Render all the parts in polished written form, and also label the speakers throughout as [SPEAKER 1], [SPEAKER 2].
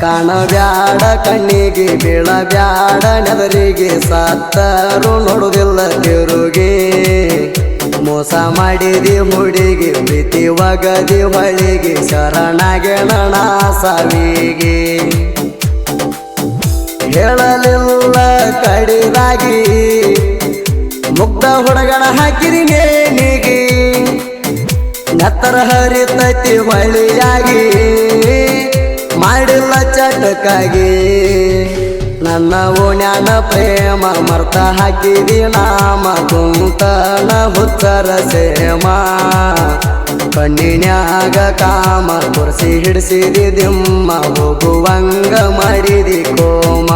[SPEAKER 1] ಕಾಣಬ್ಯಾಡ ಕಣ್ಣಿಗೆ ಬೀಳಬ್ಯಾಡ ನೆದರಿಗೆ ಸತ್ತರು ನೋಡುವುದಿಲ್ಲ ತಿರುಗಿ ಮೋಸ ಮಾಡಿದಿ ಹುಡುಗಿ ಪ್ರೀತಿ ಒಗದಿ ಹೊಳಿಗೆ ಶರಣಾಗೆ ನಣ ಸಾವಿಗೆ ಹೇಳಲಿಲ್ಲ ಕಡಿದಾಗಿ ಮುಗ್ಧ ಹುಡುಗನ ಹಾಕಿರಿ ನೇಣಿಗೆ ನೆತ್ತರ ಹರಿತೈತಿ ಹೊಳಿಯಾಗಿ ಮಾಡಿಲ್ಲ ಚಟಕಾಗಿ ನನ್ನ ಓಣ್ಯಾನ ಪ್ರೇಮ ಮರ್ತ ಹಾಕಿದಿ ನಾಮ ಕುಂತನ ಹುಚ್ಚರ ಸೇಮ ಕಣ್ಣಿನ್ಯಾಗ ಕಾಮ ಕುರ್ಸಿ ಹಿಡಿಸಿದಿ ದಿಮ್ಮ ಹೋಗುವಂಗ ಮಾಡಿದಿ ಕೋಮ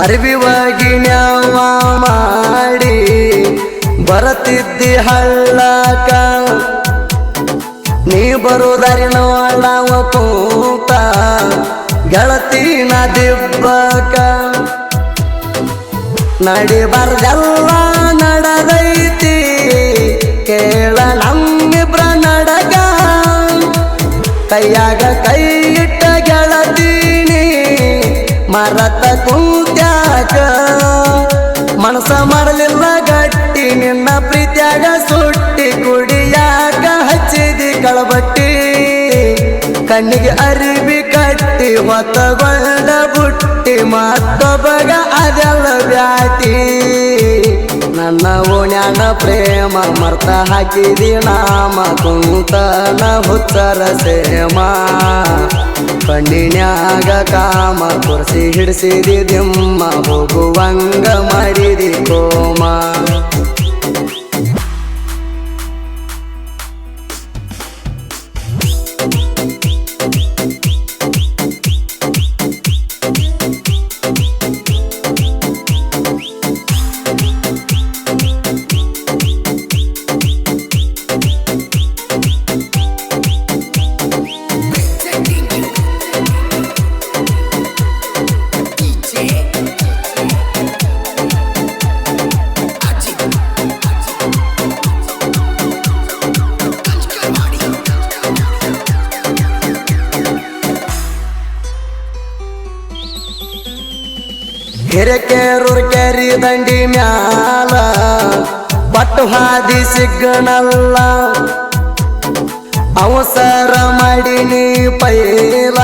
[SPEAKER 1] ಅರಿವಿ ಒಗಿಣ್ಯವ ಮಾಡಿ ಬರತಿದ್ದಿ ಹಳ್ಳಕ ನೀ ಬರುದಾರಿ ನೋಡವ ಕೂತ ಗೆಳತಿನ ದಿಬ್ಬಕ ನಡಿಬಾರ್ದೆಲ್ಲ ನಡೆದೈತಿ ಕೇಳ ನಮ್ಮಿಬ್ರ ನಡಗ ಕೈಯಾಗ ಕೈ ಇಟ್ಟ ಗೆಳತೀನಿ ಮರತ ಕುಂತ್ಯಾಕ ಮನಸ ಮಾಡಲಿಲ್ಲ ಗಟ್ಟಿ ನಿನ್ನ ಪ್ರೀತ್ಯಾಗ ಸುಟ್ಟಿ ಕುಡಿಯಾಕ ಹಚ್ಚಿದಿ ಕಳಬಟ್ಟಿ ಕಣ್ಣಿಗೆ ಅರಿವಿ ಕಟ್ಟಿ ಹೊತ್ತಗೊಂಡ ಬುಟ್ಟಿ ಮತ್ತೊಬ್ಬಗ ಅದೆಲ್ಲ ಬ್ಯಾಟಿ ನನ್ನ ಓಣ್ಯಾನ ಪ್ರೇಮ ಮರ್ತ ಹಾಕಿದಿ ನಾಮ ಕುಂತನ ಹುಚ್ಚರ ಸೇಮ ಕಣ್ಣಿನ್ಯಾಗ ಕಾಮ ಕುರ್ಸಿ ಹಿಡಿಸಿದಿ ದಿಮ್ಮ ಹೋಗುವಂಗ ಮಾಡಿದಿ ಕೋಮ ಹಿರಕೇರೂರ್ ಕೆರಿ ದಂಡಿ ಮ್ಯಾಲ ಪಟ್ಟು ಹಾದಿ ಸಿಗ್ನಲ್ಲ ಅವಸರ ಮಾಡಿನಿ ಪೈಲ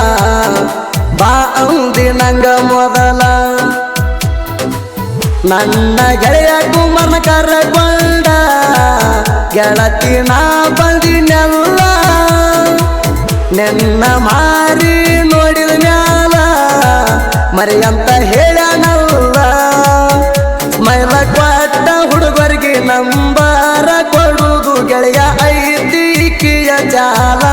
[SPEAKER 1] ಬಾ ಅಂದಿ ನಂಗ ಮೊದಲ ನನ್ನ ಗೆಳೆಯ ಕುಮಾರನ ಕರಕೊಂಡ ಗೆಳತಿ ನಾ ಬಂದಿನೆಲ್ಲ ನೆನ್ನ ಮಾರಿ ನೋಡಿದ ಮ್ಯಾಲ ಮರಿ ಅಂತ ಹೇಳನಲ್ಲ ಮೈಲ ಕೊಟ್ಟ ಹುಡುಗರಿಗೆ ನಂಬರ ಕೊಡುದು ಗೆಳೆಯ ಐತಿಕಿಯ ಜಾಲ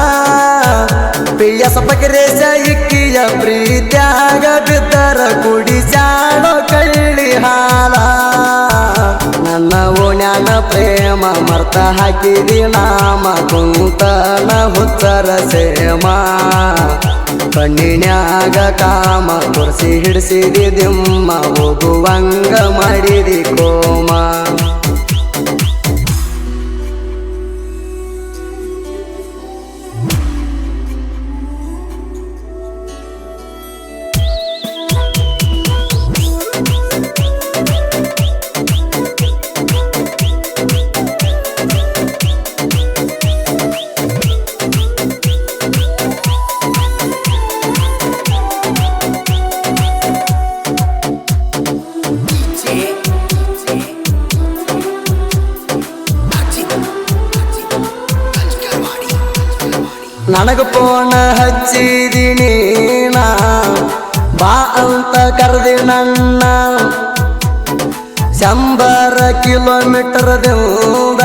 [SPEAKER 1] ಪಿಯ ಸಪಕರೇಶ ಇಕ್ಕಿಯ ಪ್ರೀತ್ಯಾಗ ಬಿದ್ದರ ಕುಡಿಸಾಡೋ ಕಳ್ಳಿ ಹಾಲ ನನ್ನ ಓಣ್ಯಾನ ಪ್ರೇಮ ಮರ್ತ ಹಾಕಿದಿ ನಾಮ ಕುಂತನ ಹುಚ್ಚರ ಸೇಮ ಕಣ್ಣಿನ್ಯಾಗ ಕಾಮ ಕುರ್ಸಿ ಹಿಡಿಸಿದಿ ದಿಮ್ಮ ಹೋಗುವಂಗ ಮಾಡಿದಿ ಕೋಮ ನನಗ ಫೋನ ಹಚ್ಚಿದಿನಿ ನಾ ಬಾ ಅಂತ ಕರೆದಿ ನನ್ನ 100 ಕಿಲೋಮೀಟರ್ದಿಂದ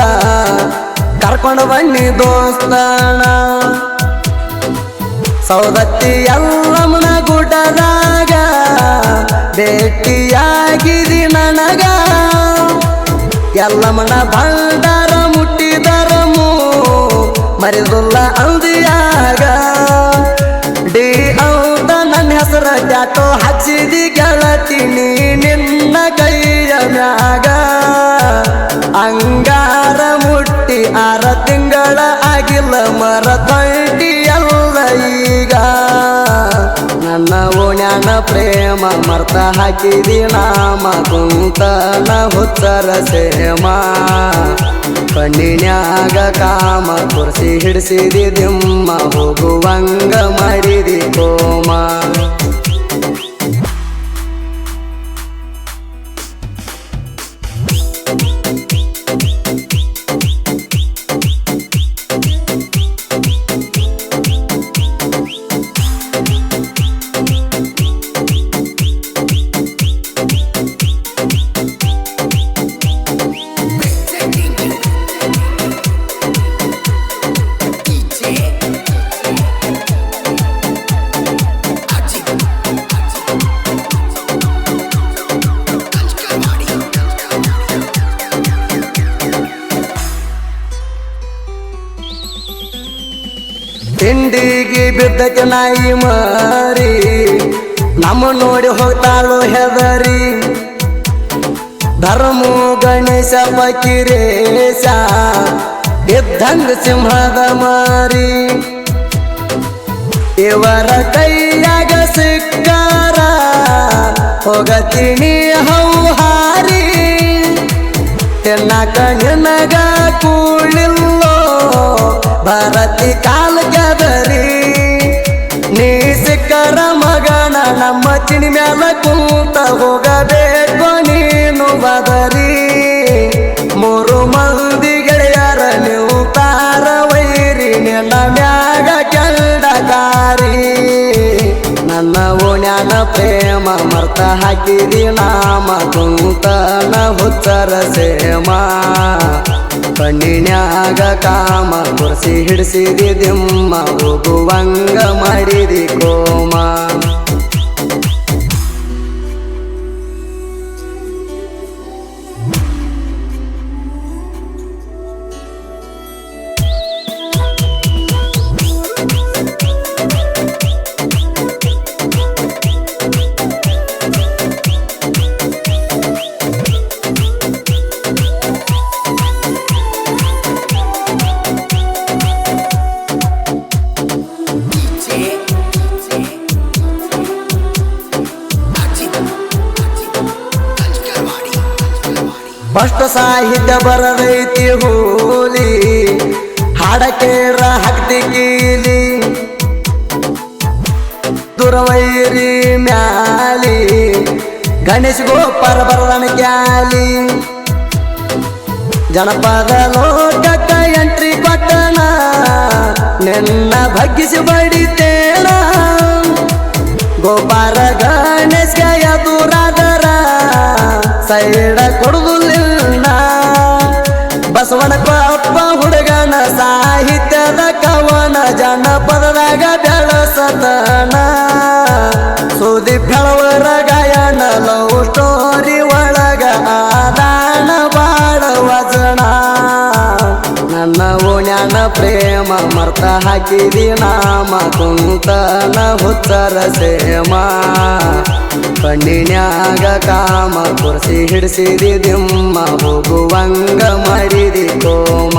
[SPEAKER 1] ಕರ್ಕೊಂಡು ಬನ್ನಿ ದೋಸ್ತಣ ಸೌದತ್ತಿ ಎಲ್ಲಮ್ಮನ ಗುಡ್ಡದಾಗ ಭೇಟಿಯಾಗಿದಿ ನನಗ ಎಲ್ಲಮ್ಮನ ಭಂಡಾರ ಮುಟ್ಟಿದರಮು ಮರಿದುಲ್ಲ ಅಂದಿಯಾಗ ಡಿ ಅಂತ ನನ್ನ ಹೆಸರ ಟ್ಯಾಟೋ ಹಚ್ಚಿದಿ ಗೆಳತೀನಿ ನಿನ್ನ ಕೈಯ ಮ್ಯಾಗ ಅಂಗಾರ ಮುಟ್ಟಿ 6 ತಿಂಗಳ ಆಗಿಲ್ಲ ಮರತೊಯ್ಟಿ ಎಲ್ಲ ಈಗ ನನ್ನ ಓಣ್ಯಾನ ಪ್ರೇಮ ಮರ್ತ ಹಾಕಿದಿ ನಾಮ ಕುಂತನ ಹುಚ್ಚರ ಸೇಮ ಕಣ್ಣಿನ್ಯಾಗ ಕಾಮ ಕುರ್ಸಿ ಹಿಡಿಸಿದಿ ದಿಮ್ಮ ಹೋಗುವಂಗ ಮಾಡಿದಿ ಕೋಮ ತಿಂಡಿಗೆ ಬಿದ್ದಕ್ಕೆ ನಾಯಿ ಮಾರಿ ನಮ್ಮ ನೋಡಿ ಹೋಗ್ತಾಳು ಹೆದರಿ ಧರ್ಮು ಗಣೇಶ ಫಕೀರೇಶ ಇದ್ದಂಗ ಸಿಂಹದ ಮಾರಿ ಇವರ ಕೈಯಾಗ ಸಿಕ್ಕಾರ ಹೋಗತೀನಿ ಹೌಹಾರಿ ತಿನ್ನಕ ನಿನಗ ಕೂಳಿಲ್ಲೋ ಭಾರತಿ ಕಾಲ್ ಗೆದರಿ ನೀ ಸಿಕ್ಕರ ಮಗನ ನಮ್ಮ ಚಿಣಿ ಮ್ಯಾಲ ಕೂತ ಹೋಗಬೇಕು ನೀನು ಬದರಿ 3 ಮಂದಿ ಗೆಳೆಯರ ನೀವು ತಾರ ವೈರಿ ನಿನ್ನ ಮ್ಯಾಗ ಕೆಂಡಗಾರಿ ನನ್ನ ಓಣ್ಯಾನ ಪ್ರೇಮ ಮರ್ತ ಹಾಕಿದಿ ನಾಮ ಕುಂತನ ಹುಚ್ಚರ ಸೇಮ ಕಣ್ಣಿನ್ಯಾಗ ಕಾಮ ಕುರ್ಸಿ ಹಿಡಿಸಿದಿ ದಿಮ್ಮ ಹೋಗುವಂಗ ಮಾಡಿದಿ ಕೋಮ ಫಸ್ಟ್ ಸಾಹಿತ್ಯ ಬರದೈತಿ ಹೂಲಿ ಹಾಡಕೇರ ಹಾಕ್ತಿ ಕೀಲಿ ದುರವೈರಿ ಮ್ಯಾಲಿ ಗಣೇಶ್ ಗೋಪರ ಬರದನ ಕ್ಯಾಲಿ ಜನಪದ ಲೋಕಕ್ಕ ಎಂಟ್ರಿ ಕೊಟ್ಟನ ನಿನ್ನ ಭಗ್ಗಿಸಿ ಬಡಿತೇಣ ಗೋಪಾರ ಗಣೇಶ್ಗ ಎದುರಾದರ ಸೈಡ ಕೊಡುವುದಿಲ್ಲ ಬಸವನ ಕೊಪ್ಪ ಹುಡುಗನ ಸಾಹಿತ್ಯದ ಕವನ ಜನಪದದಾಗ ಬೆಳಸತನ ಸುದೀಪ್ ಹೇಳುವರ ಗಾಯನ ಲವ್ ಸ್ಟೋರಿ ಒಳಗ ಆದಾನ ಬಾಳ ವಚನ ನನ್ನ ಓಣ್ಯಾನ ಪ್ರೇಮ ಮರ್ತ ಹಾಕಿದಿ ನಾಮ ಕುಂತನ ಹುಚ್ಚರ ಸೇಮ ಕಣ್ಣಿನ್ಯಾಗ ಕಾಮ ಕುರ್ಸಿ ಹಿಡಿಸಿದಿ ದಿಮ್ಮ ಹೋಗುವಂಗ ಮಾಡಿದಿ ಕೋಮ